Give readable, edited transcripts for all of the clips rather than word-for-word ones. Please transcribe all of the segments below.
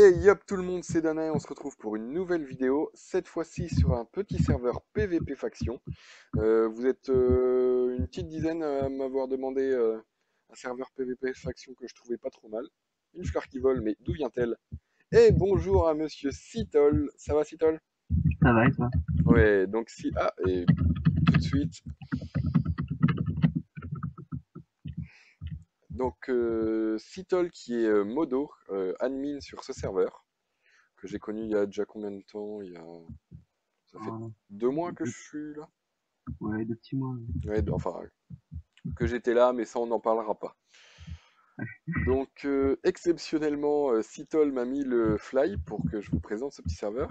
Hey, yop tout le monde, c'est Dana et on se retrouve pour une nouvelle vidéo, cette fois-ci sur un petit serveur PVP faction. Vous êtes une petite dizaine à m'avoir demandé un serveur PVP faction que je trouvais pas trop mal. Une fleur qui vole, mais d'où vient-elle? Et bonjour à monsieur Citol, ça va Citol? Ça va et toi? Ouais, donc si... Ah, et tout de suite. Donc Citol qui est modo, admin sur ce serveur, que j'ai connu il y a déjà combien de temps? Ça fait Euh, 2 mois que je deux, suis là. ouais, 2 petits mois. Ouais, enfin, que j'étais là, mais ça, on n'en parlera pas. Donc, exceptionnellement, Citol m'a mis le fly pour que je vous présente ce petit serveur.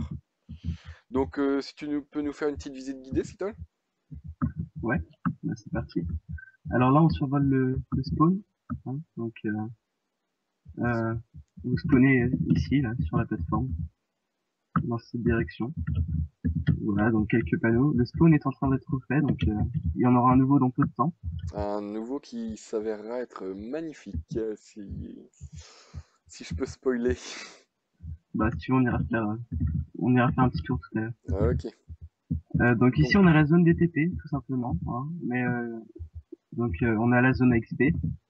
Donc, si tu peux nous faire une petite visite guidée, Citol? Ouais, bah, c'est parti. Alors là, on survole le spawn. Hein, donc, vous spawnez ici, là, sur la plateforme, dans cette direction. Voilà, donc quelques panneaux. Le spawn est en train d'être fait, donc il y en aura un nouveau dans peu de temps. Un nouveau qui s'avérera être magnifique, si je peux spoiler. Bah, si tu veux, on ira faire un petit tour tout à l'heure. Ah, ok. Donc Donc, ici, on est à la zone DTP, tout simplement. Hein, mais donc, on est à la zone XP.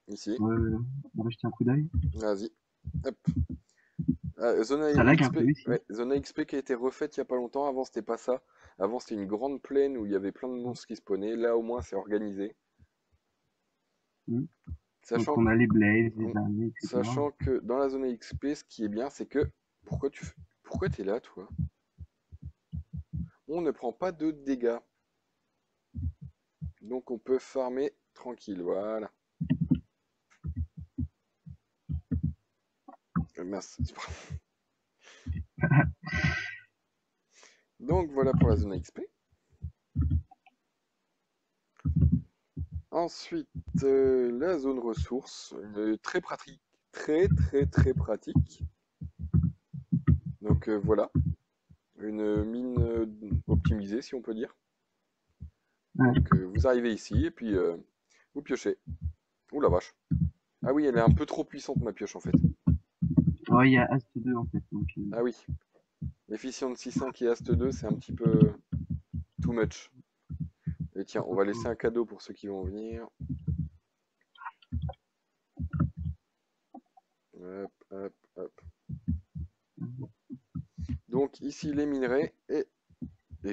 ici, On va jeter un coup d'œil. vas-y. Hop. Ah, Zona Ça lag un XP, peu ici. ouais, Zona XP qui a été refaite il y a pas longtemps. Avant, c'était pas ça. Avant, c'était une grande plaine où il y avait plein de monstres qui spawnaient. Là, au moins, c'est organisé. Hmm. Donc, Sachant on a les blazes, que, les araignées, etc. sachant que dans la zone XP, ce qui est bien, c'est que pourquoi pourquoi t'es là, toi? On ne prend pas de dégâts, donc on peut farmer tranquille. Voilà. Mince. Donc voilà pour la zone XP. Ensuite, la zone ressources, très pratique, très pratique. Donc voilà, une mine optimisée, si on peut dire. Ouais. Donc vous arrivez ici et puis vous piochez. Ouh la vache. Ah oui, elle est un peu trop puissante ma pioche en fait. Ouais, il y a Ast 2 en fait. Donc, Ah oui, Efficiency 5 et Ast 2, c'est un petit peu too much. Et tiens, un on peu va laisser trop. un cadeau pour ceux qui vont venir. Hop, hop, hop. Donc ici les minerais et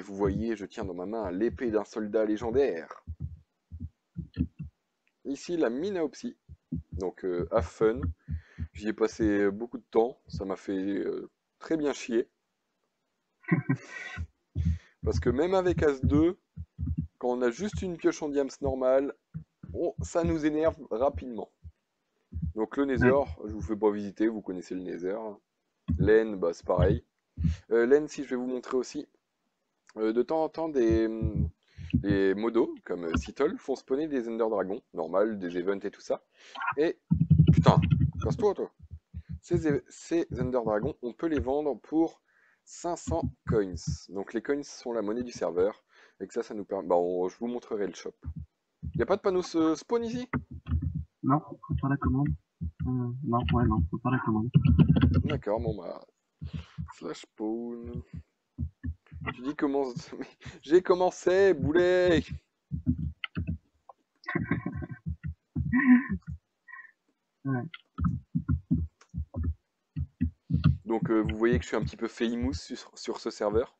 vous voyez, je tiens dans ma main l'épée d'un soldat légendaire. Ici la mine à Opsi. Donc have fun. J'y ai passé beaucoup de temps. Ça m'a fait très bien chier. Parce que même avec As 2, quand on a juste une pioche en diams normale, ça nous énerve rapidement. Donc le Nether, Ouais. je vous fais pas visiter, vous connaissez le Nether. L'En, bah, c'est pareil. L'En, si je vais vous montrer aussi, de temps en temps, des modos, comme Citol, font spawner des Ender Dragons, normal, des events et tout ça. Et, putain, casse-toi, toi. Ces Ender Dragons, on peut les vendre pour 500 coins. Donc les coins sont la monnaie du serveur. Et que ça nous permet... Bah, je vous montrerai le shop. Y a pas de panneau spawn ici? Non, faut faire la commande. Non, ouais, non, faut faire la commande. D'accord, bon bah... Slash spawn... Tu dis comment... J'ai commencé, boulet! Ouais. Donc vous voyez que je suis un petit peu famous sur ce serveur.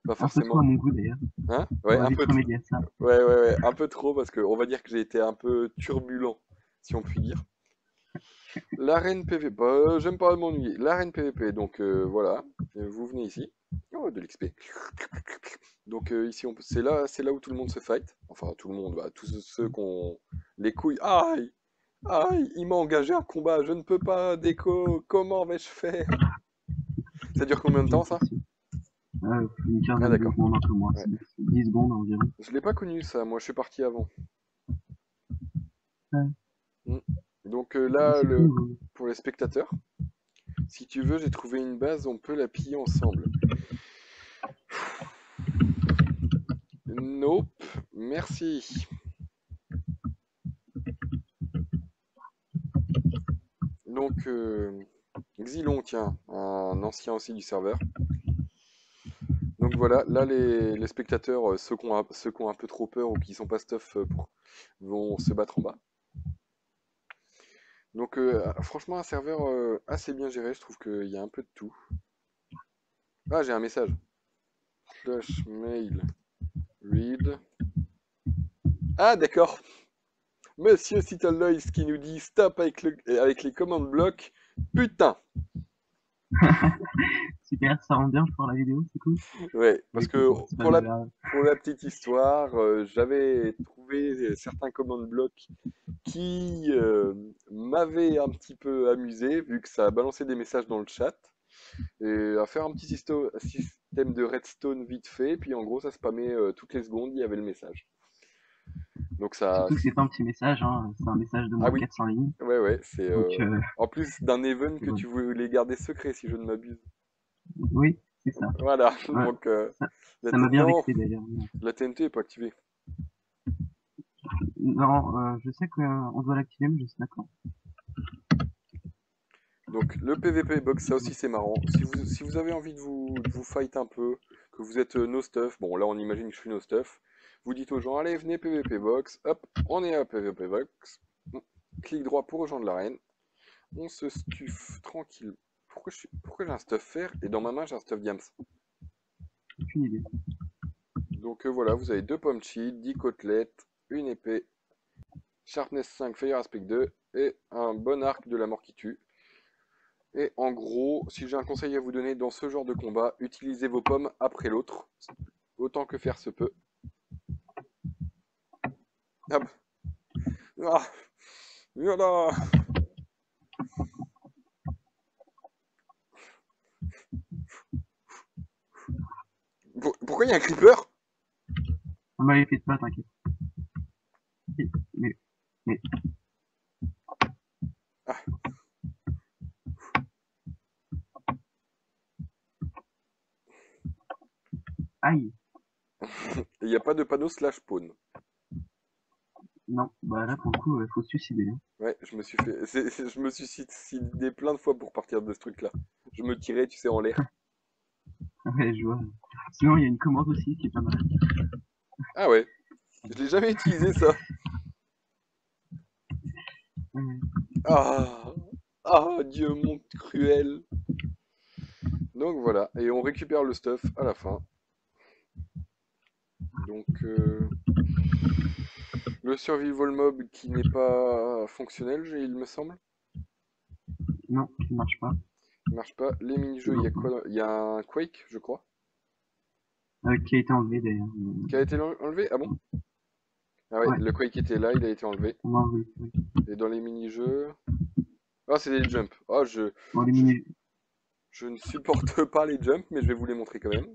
Pas Un peu trop à forcément. mon goût d'ailleurs. Hein? On Ouais, va un vite peu... remédier à ça. Ouais, un peu trop, parce qu'on va dire que j'ai été un peu turbulent, si on peut dire. L'arène PVP, bah, j'aime pas m'ennuyer. L'arène PVP, donc voilà, vous venez ici. Oh, de l'XP. Donc ici, c'est là où tout le monde se fight. Enfin, tout le monde, bah, tous ceux qui ont les couilles. Aïe! Aïe! Il m'a engagé un combat, je ne peux pas déco. Comment vais-je faire? Ça dure combien de J'ai une temps, ça? question. Une Ah, quinzaine de d'accord. secondes, un peu moins. Ouais. 10 secondes environ. Je l'ai pas connu, ça. Moi, je suis parti avant. Ouais. Mm. Donc Ah, là, c'est tout nouveau. pour les spectateurs, si tu veux, j'ai trouvé une base, on peut la piller ensemble. Nope, merci. Donc, Xylon, tiens, un ancien aussi du serveur. Donc voilà, là les spectateurs, ceux qui ont un peu trop peur ou qui sont pas stuff, vont se battre en bas. Donc franchement un serveur assez bien géré, je trouve qu'il y a un peu de tout. Ah j'ai un message. Flash mail read. Ah d'accord. Monsieur Lois qui nous dit stop avec, avec les commandes blocs. Putain. Super, ça rend bien pour la vidéo, c'est cool. Ouais, parce Oui, que bon, c'est pas bien grave. pour la petite histoire, j'avais trouvé certains commandes blocs qui m'avaient un petit peu amusé, vu que ça a balancé des messages dans le chat, et à faire un petit système de redstone vite fait, puis en gros ça spammait toutes les secondes, il y avait le message. Donc ça... Surtout que c'est pas un petit message, hein, c'est un message de Ah moins de oui, 400 lignes. ouais, c'est... Donc, en plus d'un event que voilà. tu voulais garder secret, si je ne m'abuse. Oui, c'est ça. Voilà, Ouais, donc... ça, ça m'a bien Non, vexé d'ailleurs. la TNT est pas activée. Non, je sais qu'on doit l'activer, mais je sais pas quand. Donc le PVP box, ça aussi c'est marrant. Si vous avez envie de vous fight un peu, que vous êtes no stuff, bon là on imagine que je suis no stuff, vous dites aux gens allez venez PVP box, hop, on est à PVP box, on clique droit pour rejoindre l'arène, on se stuff tranquille. Pourquoi j'ai un stuff fer et dans ma main j'ai un stuff diams? Aucune idée. Donc voilà, vous avez 2 pommes cheat, 10 côtelettes, une épée, sharpness 5, fire aspect 2 et un bon arc de la mort qui tue. Et en gros, si j'ai un conseil à vous donner dans ce genre de combat, utilisez vos pommes après l'autre, autant que faire se peut. Hop. Ah, voilà. Pourquoi il y a un creeper? On m'avait fait pas, t'inquiète. Mais, mais, Ah, aïe. il n'y a pas de panneau slash spawn. Non, bah là pour le coup, faut se suicider, hein. Ouais, je me suis fait, je me suis suicidé plein de fois pour partir de ce truc-là. Je me tirais, tu sais, en l'air. Ouais, je vois. Sinon, il y a une commande aussi qui est pas mal. Ah ouais, je l'ai jamais utilisé ça. Ouais. Ah, ah, Dieu mon cruel. Donc voilà, et on récupère le stuff à la fin. Donc le survival mob qui n'est pas fonctionnel, il me semble. Non, ça marche pas. Il marche pas. Les C'est mini-jeux, il y a bloqué. quoi? Il y a un Quake, je crois. Qui a été enlevé d'ailleurs. Qui a été enlevé? Ah bon? Ah ouais, Ouais, le Quake était là, il a été enlevé. on m'a enlevé. Ouais. Et dans les mini-jeux... Ah, c'est des jumps. Ah, Bon, les je, mini, je ne supporte pas les jumps, mais je vais vous les montrer quand même.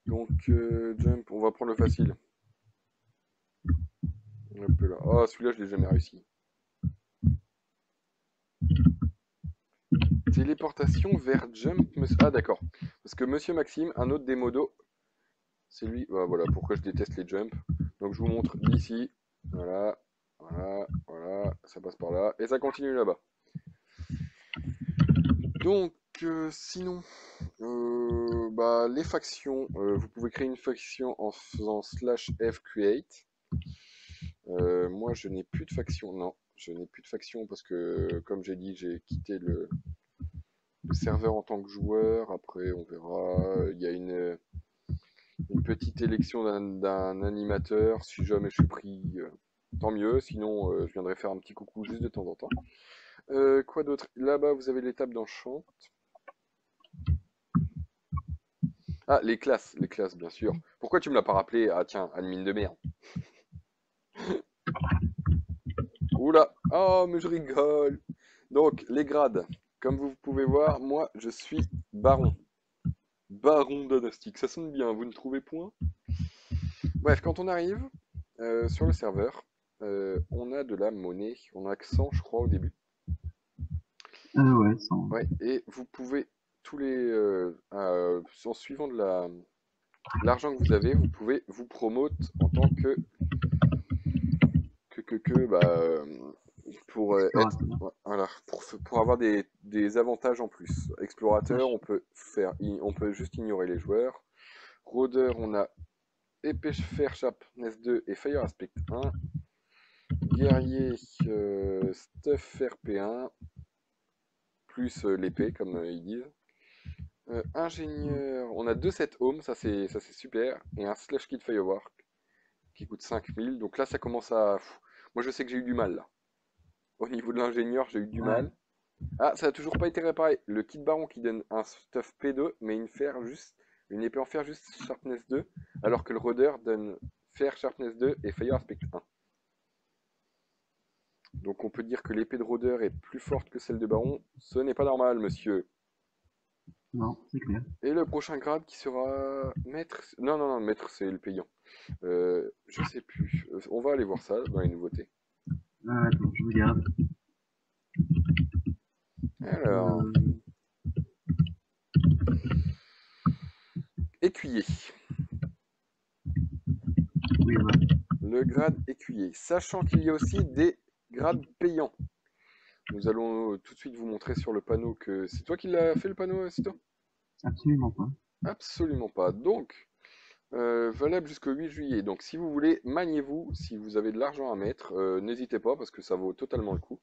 Donc, jump, on va prendre le facile. Hop là. Ah, celui-là, je l'ai jamais réussi. Téléportation vers jump, ah d'accord. Parce que Monsieur Maxime, un autre des modos, c'est lui. Ah, voilà pourquoi je déteste les jumps. Donc je vous montre d'ici. Voilà, voilà, ça passe par là. Et ça continue là-bas. Donc sinon, bah, les factions, vous pouvez créer une faction en faisant slash f create. Moi je n'ai plus de faction, non. Je n'ai plus de faction parce que, comme j'ai dit, j'ai quitté le serveur en tant que joueur. Après, on verra. Il y a une petite élection d'un animateur. Si jamais je suis pris, tant mieux. Sinon, je viendrai faire un petit coucou juste de temps en temps. Quoi d'autre? Là-bas, vous avez l'étape d'enchant. Ah, les classes, bien sûr. Pourquoi tu me l'as pas rappelé? Ah tiens, admin de merde. Oula, oh, mais je rigole. Donc, les grades. Comme vous pouvez voir, moi, je suis baron. Baron Dynastique, ça sonne bien, vous ne trouvez point? Bref, quand on arrive sur le serveur, on a de la monnaie. On a que 100, je crois, au début. ouais, sans, Ouais, et vous pouvez, en suivant l'argent que vous avez, vous pouvez vous promote en tant que pour être, Explorateur. ouais, voilà, pour avoir des avantages en plus. Explorateur, Sach- on peut juste ignorer les joueurs. Rôdeur, on a épée fer sharpness 2 et fire aspect 1. Guerrier, stuff RP1 plus l'épée comme ils disent. Ingénieur, on a 2 sets home, ça c'est super, et un slash kit firework qui coûte 5000. Donc là ça commence à. Moi je sais que j'ai eu du mal là. Au niveau de l'ingénieur, j'ai eu du Ouais. mal. Ah, ça n'a toujours pas été réparé. Le kit baron qui donne un stuff P2, mais une épée en fer juste sharpness 2, alors que le rôdeur donne fer sharpness 2 et fire aspect 1. Donc on peut dire que l'épée de rôdeur est plus forte que celle de baron. Ce n'est pas normal, monsieur. Non, c'est clair. Et le prochain grade qui sera maître. Non, non, non, maître c'est le payant. Je sais plus. On va aller voir ça dans les nouveautés. Attends, je regarde. Alors, Euh, écuyer. oui, voilà. Le grade écuyer. Sachant qu'il y a aussi des grades payants. Nous allons tout de suite vous montrer sur le panneau que c'est toi qui l'as fait le panneau, Sito? Absolument pas. Absolument pas. Donc, valable jusqu'au 8 juillet. Donc, si vous voulez, maniez-vous. Si vous avez de l'argent à mettre, n'hésitez pas parce que ça vaut totalement le coup.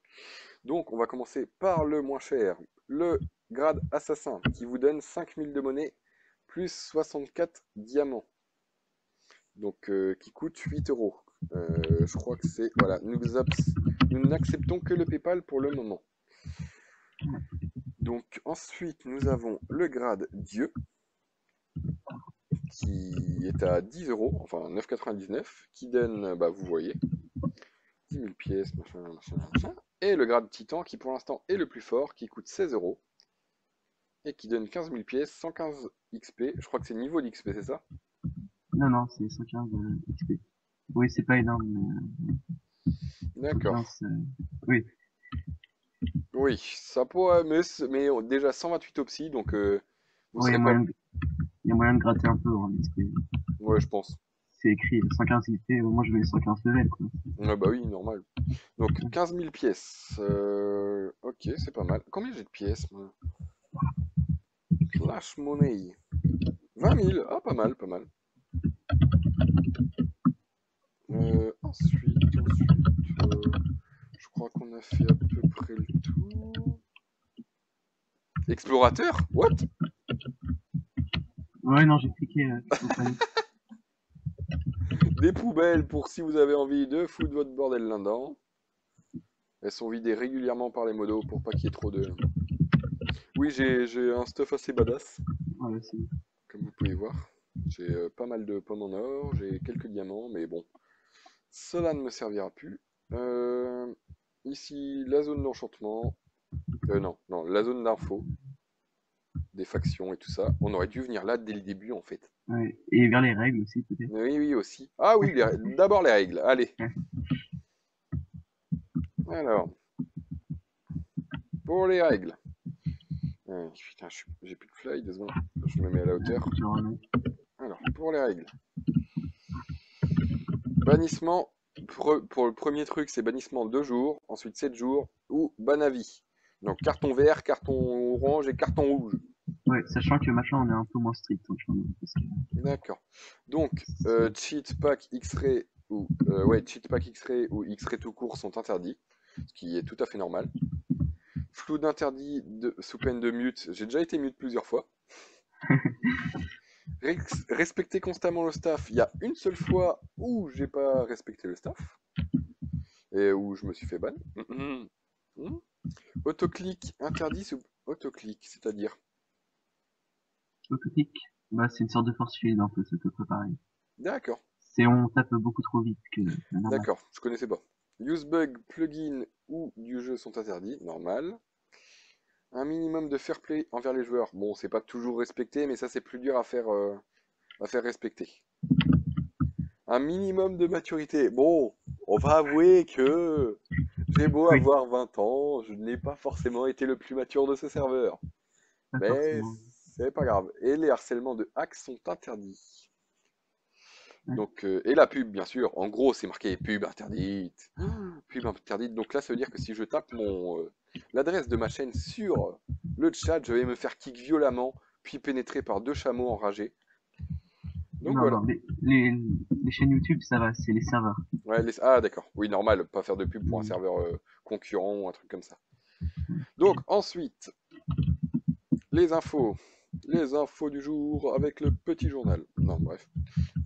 Donc, on va commencer par le moins cher. Le grade assassin qui vous donne 5000 de monnaie plus 64 diamants. Donc, qui coûte 8 euros. Je crois que c'est. Voilà, nous n'acceptons que le PayPal pour le moment. Donc, ensuite, nous avons le grade Dieu qui est à 10 euros, enfin 9,99, qui donne, bah, vous voyez, 10 000 pièces, machin, machin, machin. Et le grade Titan qui pour l'instant est le plus fort, qui coûte 16 euros et qui donne 15 000 pièces, 115 XP. Je crois que c'est niveau d'XP, c'est ça? Non, non, c'est 115 XP. Oui, c'est pas énorme, mais D'accord. 115, oui. Oui, ça pourrait, mais déjà 128 opsi, donc vous Oui, serez pas. il y a moyen de gratter un peu, hein, parce que Ouais, je pense. c'est écrit 115 XP, moi je mets 115 level, quoi. Ouais, bah oui, normal. Donc 15 000 pièces. Ok, c'est pas mal. Combien j'ai de pièces, moi? Flash Money. 20 000. Ah, pas mal, pas mal. Ensuite, je crois qu'on a fait à peu près le tour. Explorateur? What? Ouais, non, j'ai cliqué au panneau. Des poubelles pour si vous avez envie de foutre votre bordel là-dedans. Elles sont vidées régulièrement par les modos pour pas qu'il y ait trop de. Oui, j'ai un stuff assez badass, Ouais, c'est comme vous pouvez voir. J'ai pas mal de pommes en or, j'ai quelques diamants, mais bon, cela ne me servira plus. Euh, Ici, la zone d'enchantement. Non, non, la zone d'info, des factions et tout ça. On aurait dû venir là dès le début en fait. ouais. Et vers les règles aussi, peut-être. Oui, oui, aussi. Ah oui, d'abord les règles. Allez. Ouais. Alors, pour les règles. Putain, j'ai plus de fly, 2 secondes. Je me mets à la hauteur. Je remets. Alors, pour les règles. Bannissement, pour le premier truc, c'est bannissement 2 jours, ensuite 7 jours, ou ban à vie. Donc carton vert, carton orange et carton rouge. Ouais, sachant que machin, on est un peu moins strict, hein, parce que D'accord. Donc, c'est- cheat pack X-ray ouais, cheat pack X-ray ou X-ray tout court sont interdits, ce qui est tout à fait normal. Flou d'interdit sous peine de mute. J'ai déjà été mute plusieurs fois. Respecter constamment le staff. Il y a une seule fois où j'ai pas respecté le staff et où je me suis fait ban. Autoclick interdit sous autoclick, c'est-à-dire. autocritique, bah, c'est une sorte de force field un peu, c'est à peu près pareil. D'accord, C'est on tape beaucoup trop vite que la normal. d'accord, je connaissais pas. Usebug, plugin ou du jeu sont interdits, normal. Un minimum de fair play envers les joueurs. Bon, c'est pas toujours respecté, mais ça c'est plus dur à faire respecter. Un minimum de maturité. Bon, on va avouer que j'ai beau Oui, avoir 20 ans, je n'ai pas forcément été le plus mature de ce serveur. pas Mais forcément. c'est pas grave. Et les harcèlements de hacks sont interdits. Ouais. Donc, et la pub, bien sûr. En gros, c'est marqué pub interdite. Pub interdite. Donc là, ça veut dire que si je tape l'adresse de ma chaîne sur le chat, je vais me faire kick violemment, puis pénétrer par 2 chameaux enragés. Donc Non, voilà. non, les chaînes YouTube, ça va, c'est les serveurs. Ouais, ah d'accord. Oui, normal, pas faire de pub pour un Mm. serveur concurrent ou un truc comme ça. Donc ensuite, les infos. Les infos du jour avec le petit journal. Non, bref.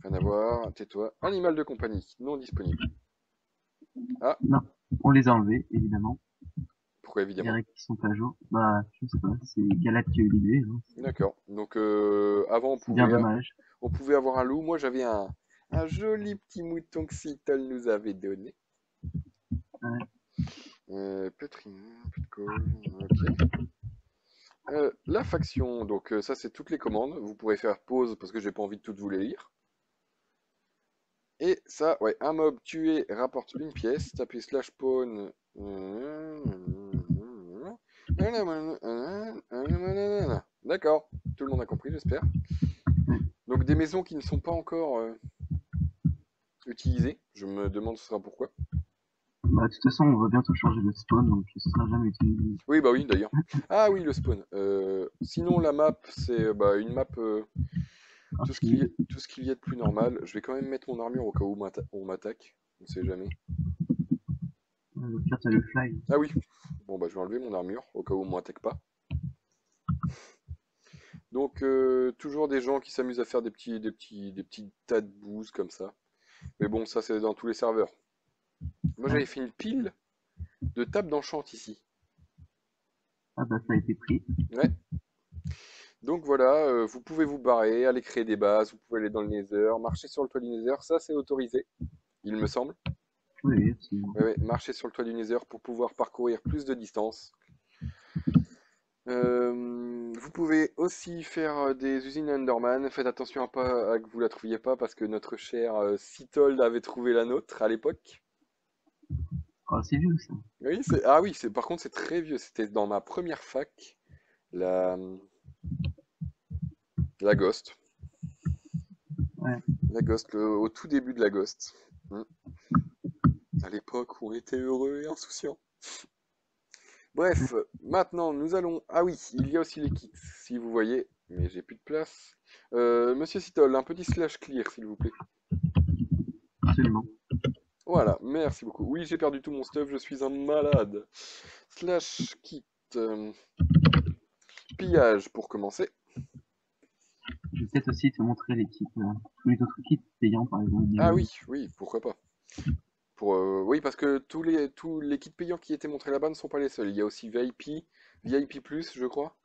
Rien à voir. Tais-toi. Animal de compagnie. Non disponible. Ah, Non, on les a enlevés, évidemment. pourquoi Les évidemment? règles qui sont pas à jour. Bah, je sais pas, c'est Galad qui a eu l'idée, hein. D'accord. Donc avant C'est bien dommage. on pouvait avoir un loup. Moi j'avais un joli petit mouton que Seattle nous avait donné. Ouais. Pétrin, peu de colle. Ok. La faction, donc ça c'est toutes les commandes. Vous pourrez faire pause parce que j'ai pas envie de toutes vous les lire. Et ça, ouais, un mob tué rapporte une pièce. Tapez slash spawn. D'accord, tout le monde a compris, j'espère. Ouais. Donc des maisons qui ne sont pas encore utilisées. Je me demande ce sera pourquoi. Bah, de toute façon, on va bientôt changer de spawn, donc ce sera jamais utilisé. Oui, bah oui, d'ailleurs. Ah oui, le spawn. Sinon, la map, c'est bah, une map, Infinie. tout ce qu'il y a de plus normal. Je vais quand même mettre mon armure au cas où on m'attaque. On ne sait jamais. Au pire, t'as le fly. Ah oui. Bon, bah je vais enlever mon armure au cas où on m'attaque pas. Donc, toujours des gens qui s'amusent à faire des petits tas de bouse comme ça. Mais bon, ça, c'est dans tous les serveurs. Moi, Ouais. j'avais fait une pile de tables d'enchant ici. Ah bah, ça a été pris. Ouais. Donc voilà, vous pouvez vous barrer, aller créer des bases, vous pouvez aller dans le Nether, marcher sur le toit du Nether, ça c'est autorisé, il me semble. Oui, absolument. Ouais, ouais, marcher sur le toit du Nether pour pouvoir parcourir plus de distance. Vous pouvez aussi faire des usines Enderman. Faites attention à que vous la trouviez pas parce que notre cher Sitold avait trouvé la nôtre à l'époque. Oh, c'est vieux, ça. Oui, ah oui, par contre c'est très vieux. C'était dans ma première fac, la, la Ghost. Ouais. La Ghost, au tout début de la Ghost. Hmm. À l'époque où on était heureux et insouciants. Bref, maintenant nous allons. Ah oui, il y a aussi les kits, si vous voyez, mais j'ai plus de place. Monsieur Sitol, un petit slash clear, s'il vous plaît. Absolument. Voilà, merci beaucoup. Oui, j'ai perdu tout mon stuff, je suis un malade. Slash kit. Pillage pour commencer. Je vais peut-être aussi te montrer les kits, tous les autres kits payants, par exemple, Ah niveau oui, oui, pourquoi pas. Oui, parce que tous les kits payants qui étaient montrés là-bas ne sont pas les seuls. Il y a aussi VIP, VIP+, je crois.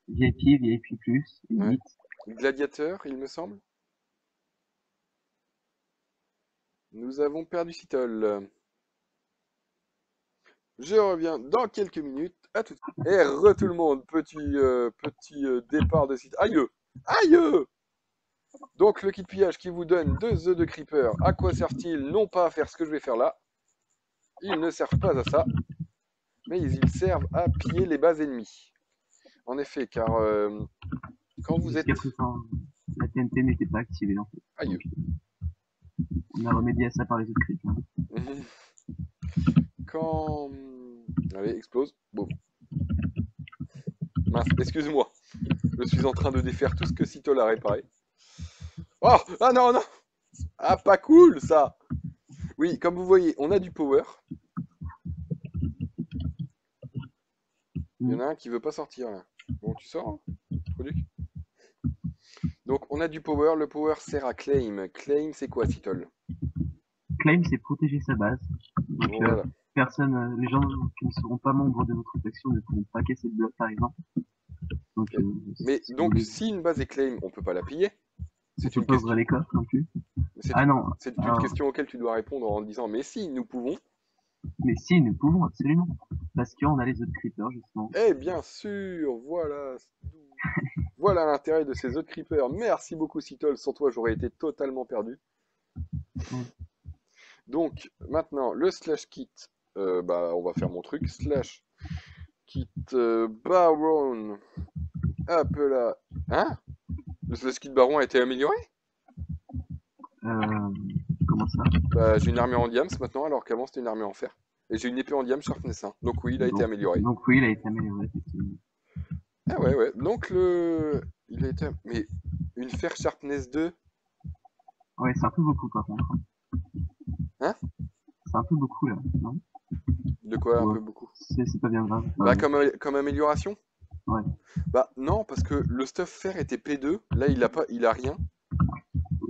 VIP, VIP+, Ouais. Elite. Gladiateur, il me semble. Nous avons perdu Sitol. Je reviens dans quelques minutes. À tout de suite. Et tout le monde, petit départ de site. Aïe! Aïe! Donc le kit pillage qui vous donne 2 œufs de creeper, à quoi servent-ils? Non pas à faire ce que je vais faire là. Ils ne servent pas à ça, mais ils servent à piller les bases ennemies. En effet, car quand vous êtes... Jusqu'à présent, la TNT n'était pas activée, en fait. Aïe! Donc, on a remédié à ça par les autres kits, hein. Quand... Allez, explose. Boum. Mince, excuse-moi. Je suis en train de défaire tout ce que Citol a réparé. Oh! Ah non, non! Ah, pas cool, ça! Oui, comme vous voyez, on a du power. Il y en a un qui veut pas sortir, là. Bon, tu sors, hein, Produc. Donc, on a du power. Le power sert à claim. Claim, c'est quoi, Citol? Claim, c'est protéger sa base. Donc, Voilà. les gens qui ne seront pas membres de votre faction ne pourront pas casser de bloc, par exemple. Donc, Mais si vous donc, voulez, si une base est claim, on peut pas la piller. on C'est peut une pas ouvrir question. les coffres non plus. C'est Ah une, non, c'est une alors, question auquel tu dois répondre en disant, mais si, nous pouvons. mais si, nous pouvons, absolument. Parce qu'on a les autres creepers, justement. Eh bien sûr, voilà l'intérêt de ces autres creepers. Merci beaucoup, Citol. Sans toi, j'aurais été totalement perdu. Ouais. Donc, maintenant, le slash kit. Bah, on va faire mon truc. Slash kit baron. Hop là. Hein? Le slash kit baron a été amélioré? Euh, comment ça? Bah, j'ai une armure en diams maintenant, alors qu'avant c'était une armure en fer. Et j'ai une épée en diams sharpness 1. Donc oui, il a été Donc, amélioré. donc oui, il a été amélioré, effectivement. Ah ouais, ouais. Donc le... Il a été... Mais une fer sharpness 2. Ouais, c'est un peu beaucoup par contre. Hein? C'est un peu beaucoup là, non? De quoi un Ouais, peu beaucoup? c'est pas bien grave. Bah comme amélioration? Ouais. Bah non, parce que le stuff fer était P2, là il a pas, il a rien.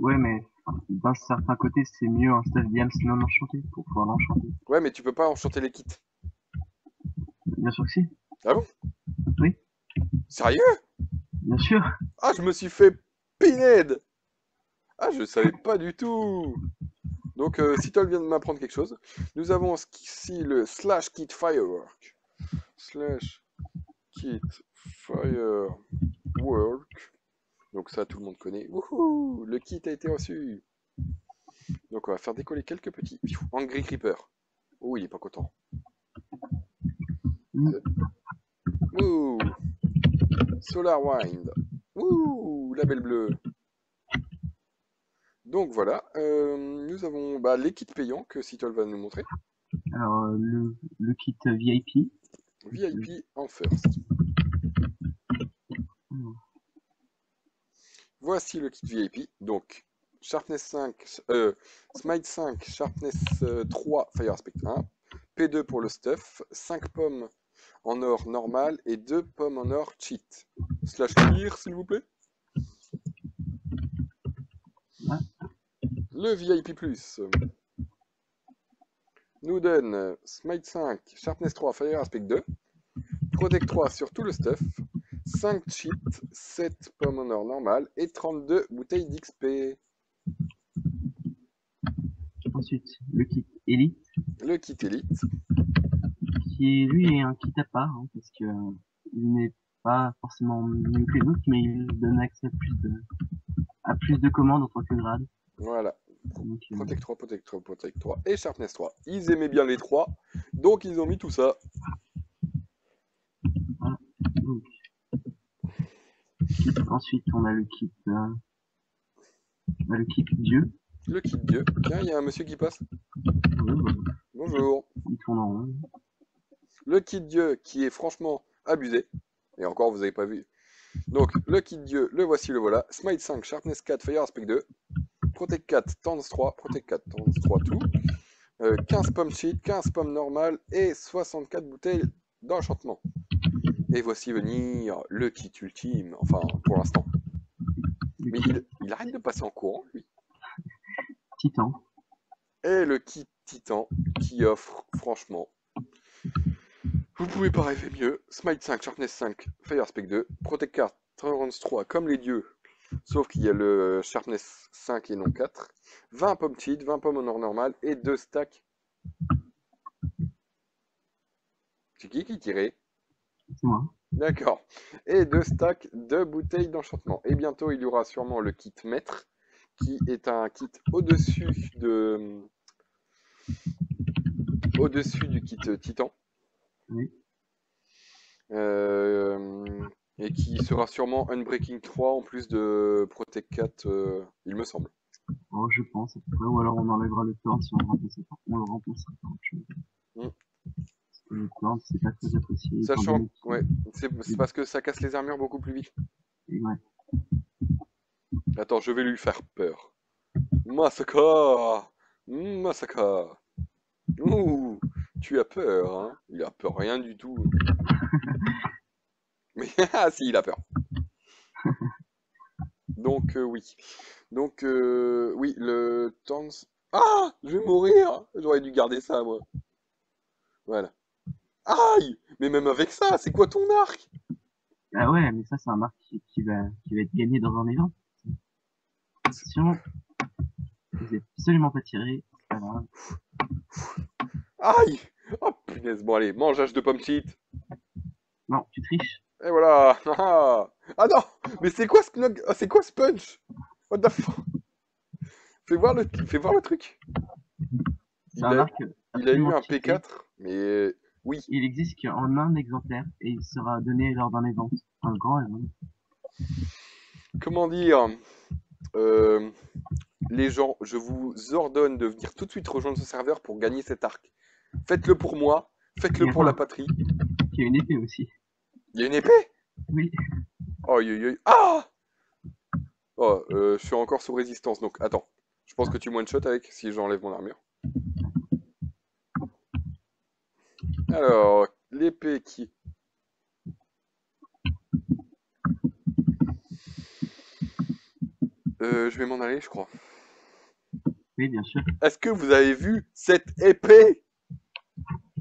Ouais, mais d'un certain côté, c'est mieux un stuff Diams non enchanté pour pouvoir l'enchanter. Ouais, mais tu peux pas enchanter les kits. Bien sûr que si. Ah bon? Oui, Sérieux? bien sûr. Ah, je me suis fait pined! Ah, je savais pas du tout! Donc, Citol vient de m'apprendre quelque chose. Nous avons ici le slash kit firework. Slash kit firework. Donc ça, tout le monde connaît. Wouhou! Le kit a été reçu. Donc on va faire décoller quelques petits. Angry Creeper. Oh, il est pas content. Mm. Ouh! Solar Wind. Ouh! La belle bleue. Donc voilà, nous avons bah, les kits payants que Citol va nous montrer. Alors, le kit VIP. VIP en first. Voici le kit VIP. Donc, Sharpness 5, Smite 5, Sharpness 3, Fire Aspect 1. P2 pour le stuff, 5 pommes en or normal et 2 pommes en or cheat. Slash clear, s'il vous plaît. Ouais. Le VIP+, nous donne Smite 5, Sharpness 3, Fire Aspect 2. Protect 3 sur tout le stuff. 5 cheats, 7 pommes en or normal et 32 bouteilles d'XP. Ensuite, le kit Elite, Le kit élite. qui lui est un kit à part, hein, parce que il n'est pas forcément mieux que les autres, mais il donne accès à plus de commandes en tant que grade. Voilà. Donc, Protect 3, Protect 3, Protect 3 et Sharpness 3. Ils aimaient bien les 3, donc ils ont mis tout ça. voilà. Donc, ensuite, on a le kit Dieu. Le kit Dieu. Tiens, il y a un monsieur qui passe. Ouais, bah, Bonjour. il tourne en rond. Le kit Dieu qui est franchement abusé. Et encore, vous n'avez pas vu. Donc, le kit Dieu, le voici, le voilà. Smite 5, Sharpness 4, Fire Aspect 2. Protect 4, Tens 3, Protect 4, Tens 3, tout. 15 pommes cheat, 15 pommes normales et 64 bouteilles d'enchantement. Et voici venir le kit ultime, enfin pour l'instant. Le Mais kit il arrête de passer en courant, lui. Titan. Et le kit Titan qui offre, franchement, vous pouvez pas rêver mieux. Smite 5, Sharpness 5, Fire Spec 2, Protect 4, Tolerance 3, comme les dieux, sauf qu'il y a le Sharpness 5 et non 4. 20 pommes cheat, 20 pommes en or normal et 2 stacks. C'est qui tirait? C'est moi. D'accord. Et 2 stacks de bouteilles d'enchantement. Et bientôt, il y aura sûrement le kit maître, qui est un kit au-dessus du kit Titan. Oui. Et qui sera sûrement Unbreaking 3 en plus de Protect 4, il me semble. Oh, je pense, à peu près. Ou alors on enlèvera le Thorn si on le remplacera par autre chose. Mm. Parce que le Thorn, c'est pas très apprécié, étant Sachant, donné ouais, c'est parce que ça casse les armures beaucoup plus vite. ouais. Attends, je vais lui faire peur. Massacre! Massacre! Ouh, tu as peur, hein? Il a peur rien du tout. Mais ah si, il a peur. Donc oui. Donc oui, le temps. Ah! Je vais mourir! J'aurais dû garder ça, moi. Voilà. Aïe! Mais même avec ça, c'est quoi ton arc? Ah ouais, mais ça, c'est un arc qui va être gagné dans un event. Attention, vous êtes absolument pas tiré, c'est pas grave. Aïe! Oh punaise, bon allez, mangeage de pommes cheat. Non, tu triches. Et voilà! Ah, ah non! Mais c'est quoi ce c'est quoi ce punch? What the fuck? Fais voir le truc. C'est Il un a, arc il a eu absolument un cheaté. P4, mais oui. Il existe qu'en un exemplaire et il sera donné lors d'un event. Un grand event. Comment dire? Euh, les gens, je vous ordonne de venir tout de suite rejoindre ce serveur pour gagner cet arc. Faites-le pour moi, faites-le Et pour la attends, patrie. il y a une épée aussi. Il y a une épée? Oui, Oh, ah! Oh, je suis encore sous résistance, donc attends. Je pense que tu me one-shot avec si j'enlève mon armure. Alors, l'épée qui... je vais m'en aller, je crois. oui, bien sûr. Est-ce que vous avez vu cette épée?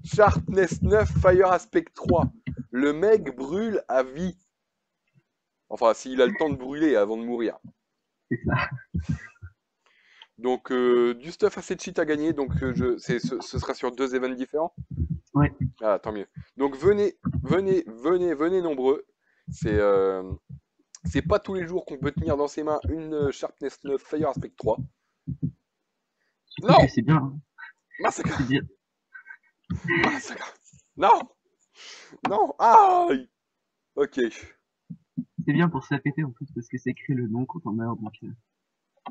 Sharpness 9, Fire Aspect 3. Le mec brûle à vie. Enfin, s'il a le temps de brûler avant de mourir. C'est ça. Donc, du stuff assez cheat à gagner. Donc, ce sera sur 2 events différents. Ouais, Ah, tant mieux. Donc, venez nombreux. C'est pas tous les jours qu'on peut tenir dans ses mains une Sharpness 9 Fire Aspect 3. surtout que Non! c'est bien, hein. Massacre! C'est bien, Massacre! Non! Non! Aïe! Ok. c'est bien pour se la péter en plus parce que c'est écrit le nom quand on meurt. Donc,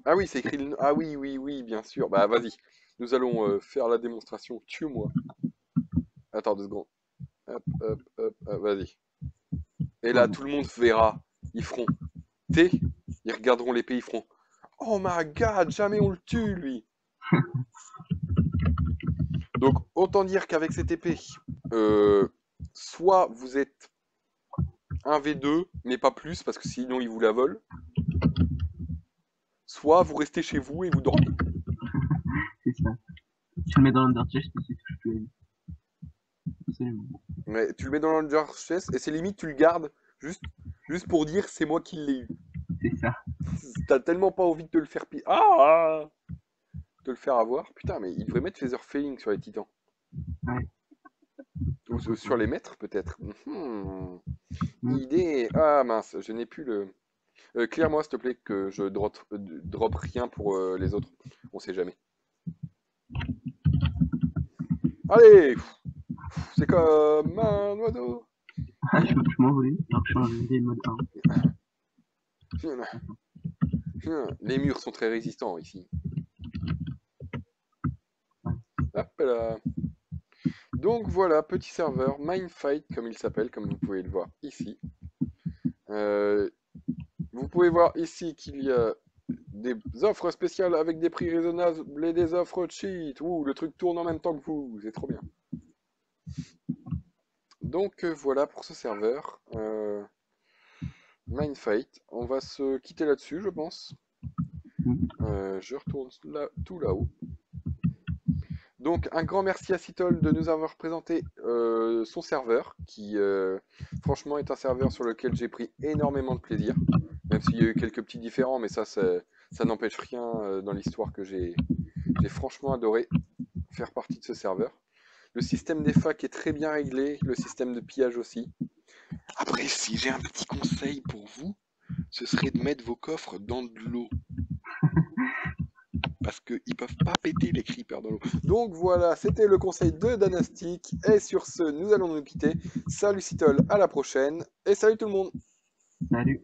Ah oui, c'est écrit le... Ah oui, oui, oui, bien sûr. Bah, vas-y. Nous allons faire la démonstration. Tue-moi. Attends 2 secondes. Hop, hop, hop, hop, vas-y. Et ouais, là, bon. tout le monde verra. Ils feront T. Ils regarderont l'épée, ils feront Oh my god, jamais on le tue, lui. Donc, autant dire qu'avec cette épée, euh, soit vous êtes un V2, mais pas plus, parce que sinon ils vous la volent. Soit vous restez chez vous et vous dormez. C'est ça. Tu le mets dans l'Underchest et tu touches plus à lui. Absolument. Mais tu le mets dans l'Under Chest et c'est limite, tu le gardes juste, juste pour dire c'est moi qui l'ai eu. C'est ça. T'as tellement pas envie de te le faire Ah! De le faire avoir. Putain, mais il devrait mettre Feather Falling sur les titans. Ouais. Ou Pourquoi pas. sur les maîtres, peut-être. Mm. Idée. Ah mince, je n'ai plus le. Clear-moi, s'il te plaît, que je drop rien pour les autres. On sait jamais. Allez! C'est comme un oiseau. Ah, je peux plus m'envoler. Alors que je suis en VD mode 1. Les murs sont très résistants ici. Ouais. Hop là. Donc voilà, petit serveur, Mindfight comme il s'appelle, comme vous pouvez le voir ici. Vous pouvez voir ici qu'il y a des offres spéciales avec des prix raisonnables et des offres cheat. Ouh, le truc tourne en même temps que vous, c'est trop bien. Donc voilà pour ce serveur. Mindfight. On va se quitter là-dessus, je pense. Je retourne là, tout là-haut. Donc un grand merci à Citol de nous avoir présenté son serveur, qui franchement est un serveur sur lequel j'ai pris énormément de plaisir, même s'il y a eu quelques petits différends, mais ça n'empêche rien dans l'histoire que j'ai franchement adoré faire partie de ce serveur. Le système des facs est très bien réglé, le système de pillage aussi. Après, si j'ai un petit conseil pour vous, ce serait de mettre vos coffres dans de l'eau. Parce qu'ils peuvent pas péter les creepers dans l'eau. Donc voilà, c'était le conseil de Danastic. Et sur ce, nous allons nous quitter. Salut Citol, à la prochaine. Et salut tout le monde. Salut.